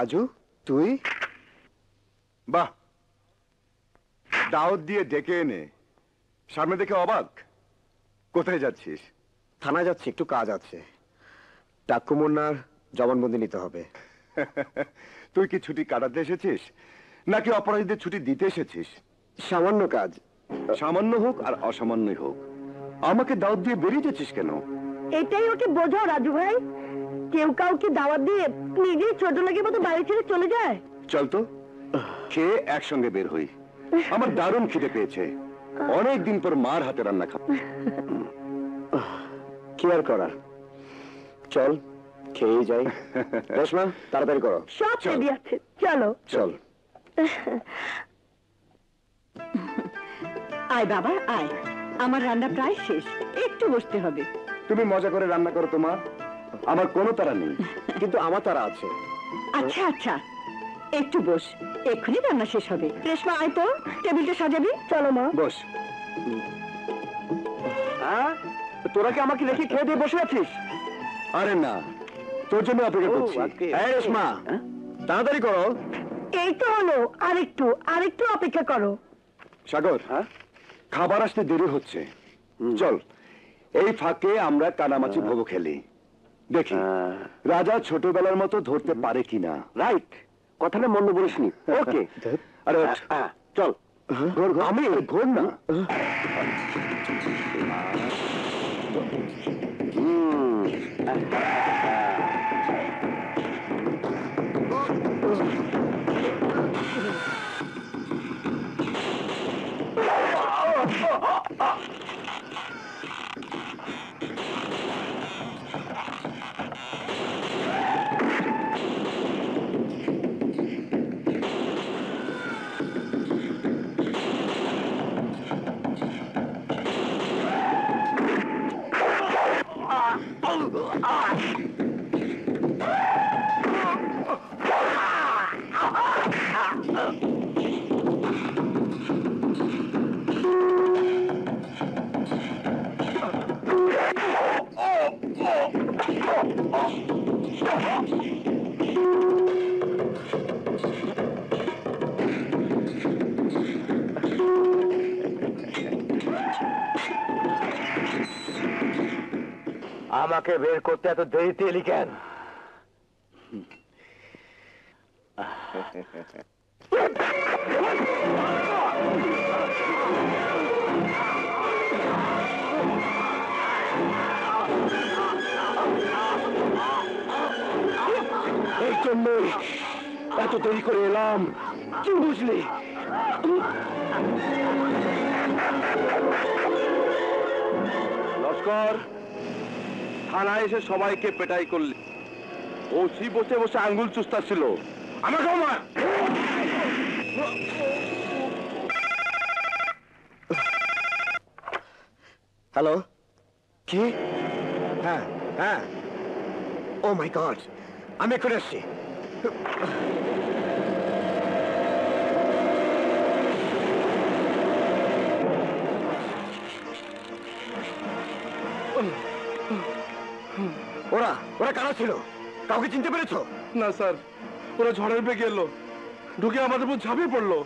রাজু, তুই? বাহ, দাওয়াত দিয়ে ডেকে এনে সামনে দেখে অবাক। কোথায় যাচ্ছিস? থানায় যাচ্ছি, একটু কাজ আছে। টাক্কু মুন্নার জবানবন্দি নিতে হবে। তুই কি ছুটি কাটাতে এসেছিস নাকি অপরাধীদের ছুটি দিতে এসেছিস? সামান্য কাজ। সামান্য হোক আর অসামান্যই হোক, আমাকে দাওয়াত দিয়ে বেরিয়ে যাচ্ছিস কেন? এটাই ওকে বোঝাও রাজু ভাই। কেউ কাউকে দাওয়াত দিয়ে নিজেই ছোট লোকের মতো বাড়ি ছেড়ে চলে যায়। চল তো খেয়ে একসঙ্গে বের হই। আমার দারুণ খিদে পেয়েছে, অনেকদিন পর মার হাতে রান্না খাবো। কি আর করার, চল খেয়েই যাই। রেশমা, তাড়াতাড়ি করো। সব রেডি আছে, চলো। চল। আয় বাবা আয়, আমার রান্না প্রায় শেষ, একটু বসতে হবে। তুমি মজা করে রান্না করো তো মা, আমার কোনো তাড়া নেই। কিন্তু আমার তারা আছে। আচ্ছা আচ্ছা, একটু বস, এক্ষুনি রান্না শেষ হবে। রেশমা আয় তো, টেবিলটা সাজাবি। চলো মা। বস। হ্যাঁ, তোরা কি আমাকে রেখে খেয়ে দিয়ে বসে আছিস? আরে না, তোর জন্য অপেক্ষা করছি। এই রেশমা, তাড়াতাড়ি করো। এই তো হলো, আরেকটু আরেকটু অপেক্ষা করো। সাগর, খাবার আসতে দেরি হচ্ছে, চল এই ফাঁকে আমরা কানামাছি ভোগ খেলি, দেখি রাজা ছোটবেলার মতো ধরতে পারে কিনা। রাইট, কথাটা মন্দ বলিসনি। ওকে, আরে চল। আমি ঘোর না। আমাকে বের করতে এত দেরিতে এলি কেন? এই জন্যই এত দেরি করে এলাম, কি বুঝলি? লস্কর, থানায় এসে সবাইকে পেটাই করলি, ওসি বসে বসে আঙ্গুল চুস্তাচ্ছিল। আমাকে মার। হ্যালো, কি? হ্যাঁ হ্যাঁ, ও মাই গড, আমি এখন আসছি। ওরা ওরা কারা ছিল? কাউকে চিনতে পেরেছো? না স্যার, ওরা ঝড়ের বেগে এলো, ঢুকে আমাদের উপর ঝাঁপিয়ে পড়লো,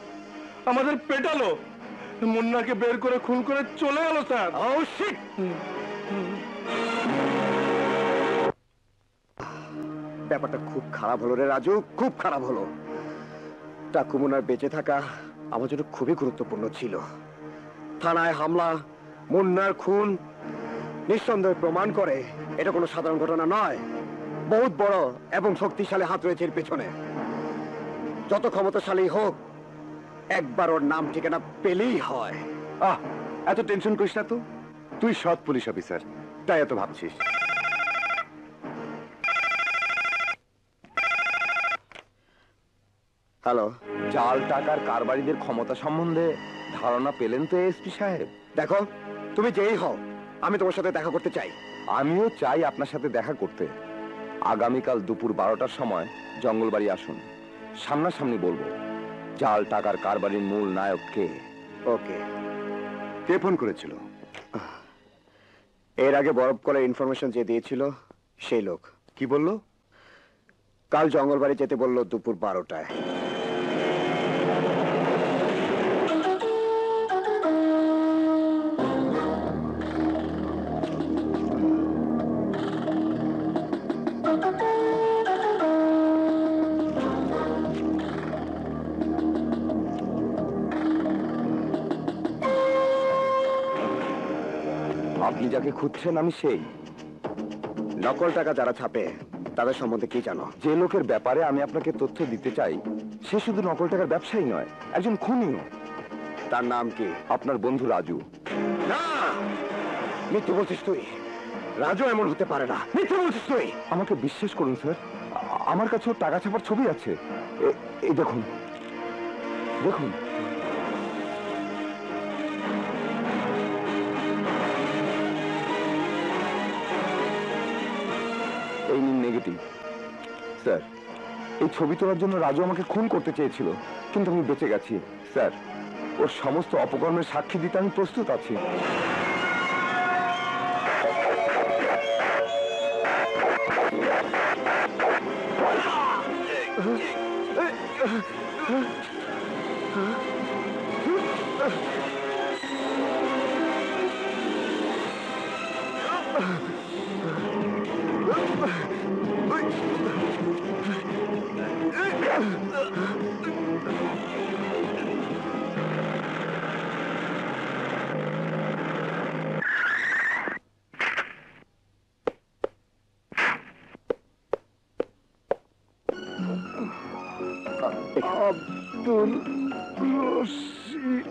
আমাদের পেটালো, মুন্নাকে বের করে খুন করে চলে গেল স্যার। ও শিট! ব্যাপারটা খুব খারাপ হলো রে রাজু, খুব খারাপ হলো। টাক্কু মুন্নার বেঁচে থাকা আমার জন্য খুবই গুরুত্বপূর্ণ ছিল। থানায় হামলা, মুন্নার খুন নিঃসন্দেহে প্রমাণ করে এটা কোনো সাধারণ ঘটনা নয়। বহুত বড় এবং শক্তিশালী হাত রয়েছে এর পেছনে। যত ক্ষমতাশালী হোক, একবার ওর নাম ঠিকানা পেলেই হয়। এত টেনশন করিস না তো, তুই সৎ পুলিশ অফিসার, তাই এত ভাবছিস। হ্যালো, জাল টাকার কারবারিদের ক্ষমতা সম্বন্ধে ধারণা পেলেন তো এসপি সাহেব? দেখো, তুমি যেই হও, আমি তোমার সাথে দেখা করতে চাই। আমিও চাই আপনার সাথে দেখা করতে। আগামীকাল দুপুর 12টার সময় জঙ্গলবাড়ি আসুন, সামনাসামনি বলবো জাল টাকার কারবারির মূল নায়ক কে। ওকে। কে ফোন করেছিল? এর আগে বরফ কলের ইনফরমেশন যে দিয়েছিল সেই লোক। কি বললো? কাল জঙ্গলবাড়ি যেতে বললো দুপুর 12টায়। আপনি যাকে খুঁজছেন আমি সেই। নকল টাকা যারা ছাপে তাদের সম্বন্ধে কি জানো? যে লোকের ব্যাপারে আমি আপনাকে তথ্য দিতে চাই সে শুধু নকল টাকার ব্যবসায়ী নয়, একজন খুনিও। তার নাম কি? আপনার বন্ধু রাজু। না, মিথ্যে বলছিস তুই। রাজু এমন হতে পারে না, মিথ্যে বলছিস তুই। আমাকে বিশ্বাস করুন স্যার, আমার কাছেও টাকা ছাপার ছবি আছে। এই দেখুন, দেখুন। এই নিন নেগেটিভ। স্যার, এই ছবি তোলার জন্য রাজু আমাকে খুন করতে চেয়েছিল, কিন্তু আমি বেঁচে গেছি। স্যার, ওর সমস্ত অপকর্মের সাক্ষী দিতে আমি প্রস্তুত আছি। আব্দুল রশিদ।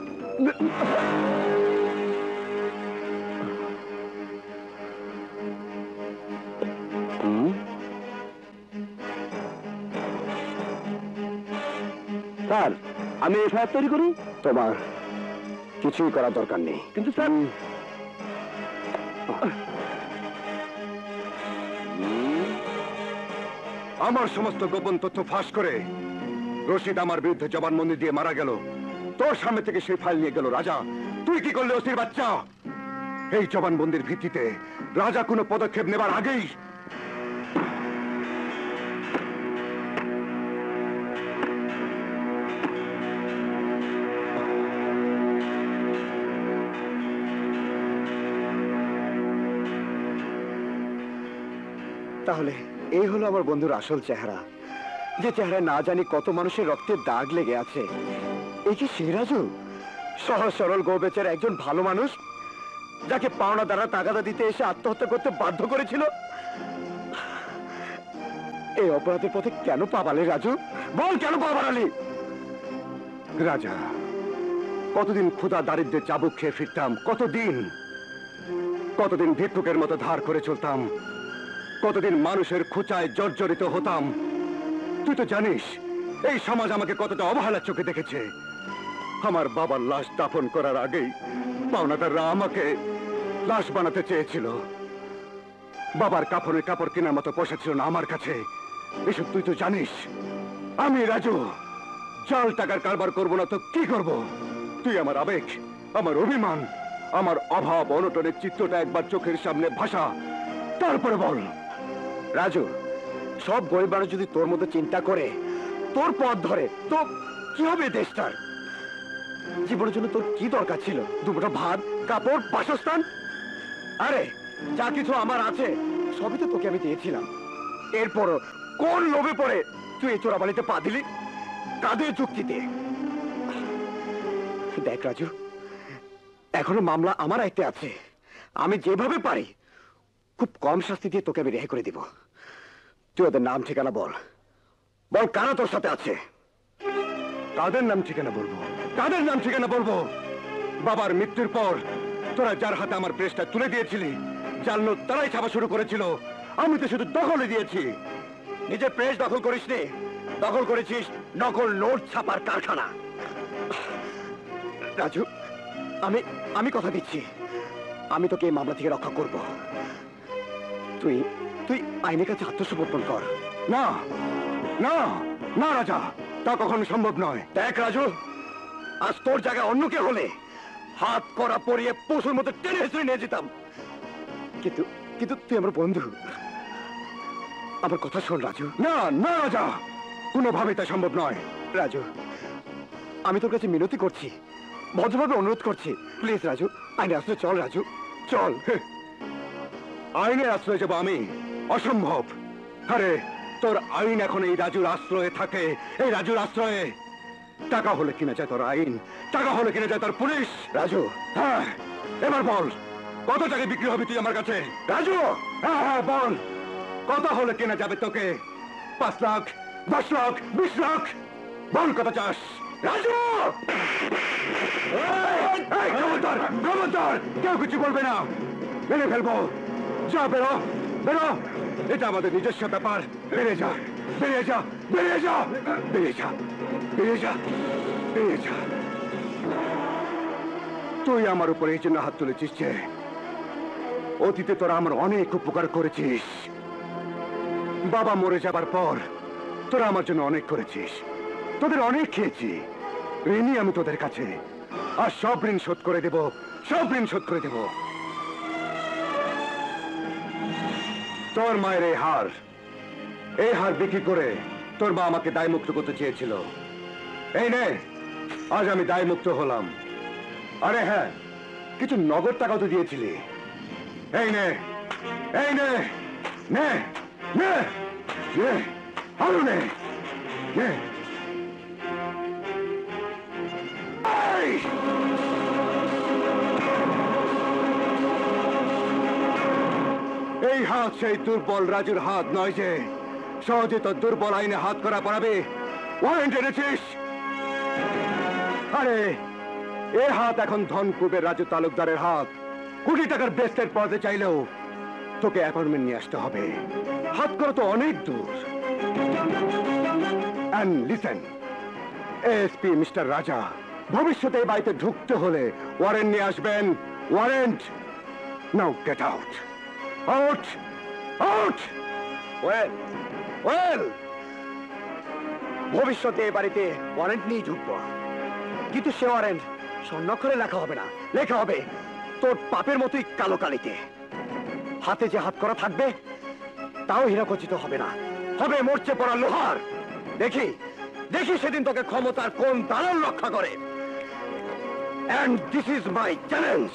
স্যার, আমি এফআইআর তৈরি করি? তোমার কিছুই করার দরকার নেই। কিন্তু স্যার, আমার সমস্ত গোপন তথ্য ফাঁস করে রশিদ আমার বিরুদ্ধে জবানবন্দি দিয়ে মারা গেল। তোর সামনে থেকে সেই ফাইল নিয়ে গেল রাজা। তুই কি করলি ওসির বাচ্চা? এই জবানবন্দির ভিত্তিতে রাজা কোনো পদক্ষেপ নেবার আগেই তাহলে এই হলো আমার বন্ধুর আসল চেহারা, যে চেহারায় না জানি কত মানুষের রক্তের দাগ লেগে আছে। এই কি সে রাজু? সহজ সরল গৌবেচের একজন ভালো মানুষ, যাকে পাওনা দ্বারা তাগাদা দিতে এসে আত্মহত্যা করতে বাধ্য করেছিল। এই অপরাধের পথে কেন পা বাড়ালি রাজু? বল, কেন পা বাড়ালি? রাজা, কতদিন ক্ষুধা দারিদ্র্যের চাবুক খেয়ে ফিরতাম, কতদিন কতদিন ভিক্ষুকের মতো ধার করে চলতাম, কতদিন মানুষের খুচায় জর্জরিত হতাম। তুই তো জানিস এই সমাজ আমাকে কতটা অবহেলার চোখে দেখেছে। আমার বাবার লাশ দাফন করার আগেই পাওনাদাররা আমাকে লাশ বানাতে চেয়েছিল। বাবার কাপড়ের কাপড় কেনার মতো পয়সা ছিল না আমার কাছে। এসব তুই তো জানিস। আমি রাজু জাল টাকার কারবার করবো না তো কি করব? তুই আমার আবেগ, আমার অভিমান, আমার অভাব অনটনের চিত্রটা একবার চোখের সামনে ভাষা, তারপরে বল। রাজু, সব গরিব মানুষ যদি তোর মতো চিন্তা করে, তোর পথ ধরে, তো কি হবে দেশটার? জীবনের জন্য তোর কি দরকার ছিল? দুপুরটা ভাত, কাপড়, বাসস্থান? আরে যা কিছু আমার আছে সবই তো তোকে আমি দিয়েছিলাম। এরপরও কোন লোভে পড়ে তুই এই চোরাবালিতে পা দিলি? কাদের যুক্তিতে? দেখ রাজু, এখনো মামলা আমার আয়ত্তে আছে। আমি যেভাবে পারি খুব কম শাস্তি দিয়ে তোকে আমি রেহাই করে দিব। তুই ওদের নাম ঠিকানা বল, বল কারা তোর সাথে আছে। কাদের নাম ঠিকানা বলবো? কাদের নাম ঠিকানা বলবো? বাবার মৃত্যুর পর তোরা যার হাতে আমার প্রেসটা তুলে দিয়েছিলি, যার নোট তারাই ছাপা শুরু করেছিল, আমি তো শুধু দখলে দিয়েছি। নিজের প্রেস দখল করিসনি, দখল করেছিস নকল নোট ছাপার কারখানা। রাজু, আমি কথা দিচ্ছি, আমি তোকে এই মামলা থেকে রক্ষা করব। তুই তুই আইনের কাছে আত্মসমর্পণ কর। না না না রাজা, তা কখনো সম্ভব নয়। দেখ রাজু, আজ তোর জায়গায় অন্য কে হলে হাত করা পরিয়ে পশুর মতো টেনে হেসড়ে নিয়ে যেতাম, কিন্তু কিন্তু তুই আমার বন্ধু। আমার কথা শোন রাজু। না না রাজা, কোনোভাবেই তা সম্ভব নয়। রাজু, আমি তোর কাছে মিনতি করছি, ভদ্রভাবে অনুরোধ করছি, প্লিজ রাজু, আইনে আসলে চল রাজু, চল। আইনের আশ্রয় যাবো আমি? অসম্ভব। আরে তোর আইন এখন এই রাজুর আশ্রয়ে থাকে, এই রাজুর আশ্রয়ে। টাকা হলে কিনা যায় তোর আইন, টাকা হলে কিনা যায় তোর পুলিশ। রাজু, হ্যাঁ, এবার বল কত টাকায় বিক্রি হবে তুই আমার কাছে? রাজু, হ্যাঁ হ্যাঁ বল, কত হলে কেনা যাবে তোকে? 5 লাখ, 10 লাখ, 20 লাখ, বল কত চাস? রাজু! এই, খবরদার, খবরদার, কেউ কিছু বলবে না, মেরে ফেলবো। যা, বেরো, বেরো, এটা আমাদের নিজস্ব ব্যাপার। বেরিয়ে যা, বেরিয়ে যা, বেরিয়ে যা, বেরিয়ে যা, বেরিয়ে যা, বেরিয়ে যা। তুই আমার উপরে এই জন্য হাত তুলেছিস যে অতীতে তোরা আমার অনেক উপকার করেছিস। বাবা মরে যাবার পর তোরা আমার জন্য অনেক করেছিস, তোদের অনেক খেয়েছি, ঋণী আমি তোদের কাছে। আর সব ঋণ শোধ করে দেব, সব ঋণ শোধ করে দেব। তোর মায়ের এই হার বিক্রি করে তোর মা আমাকে দায়মুক্ত করতে চেয়েছিল। এই নে, আজ আমি দায়মুক্ত হলাম। আরে হ্যাঁ, কিছু নগদ টাকাও তো দিয়েছিলি। এই নে, এই নে, নে, নে, নে, আরো নে, নে। এই! এই হাত সেই দুর্বল রাজুর হাত নয় যে সহজে তোর দুর্বল আইনে হাত করা পড়াবে। ওয়ারেন্ট এনেছিস? আরে এ হাত এখন ধনকুবের রাজু তালুকদারের হাত। কোটি টাকার ব্রেসলেট পড়াতে চাইলেও তোকে অ্যাপয়েন্টমেন্ট নিয়ে আসতে হবে। হাত করা তো অনেক দূর। অ্যান্ড লিসেন, এসপি মিস্টার রাজা ভবিষ্যতে এই বাড়িতে ঢুকতে হলে ওয়ারেন্ট নিয়ে আসবেন। ওয়ারেন্ট। নাও get out, out, out. Well, well, ভবিষ্যতে এ বাড়িতে ওয়ারেন্ট নিয়ে ঢুকবো, কিন্তু সে ওয়ারেন্ট স্বর্ণাক্ষরে লেখা হবে না, লেখা হবে তোর পাপের মতোই কালো কালিতে। হাতে যে হাত করা থাকবে তাও হীরাখচিত হবে না, হবে মরচে পড়া লোহার। দেখি দেখি সেদিন তোকে ক্ষমতার কোন দালাল রক্ষা করে। And this is my challenge.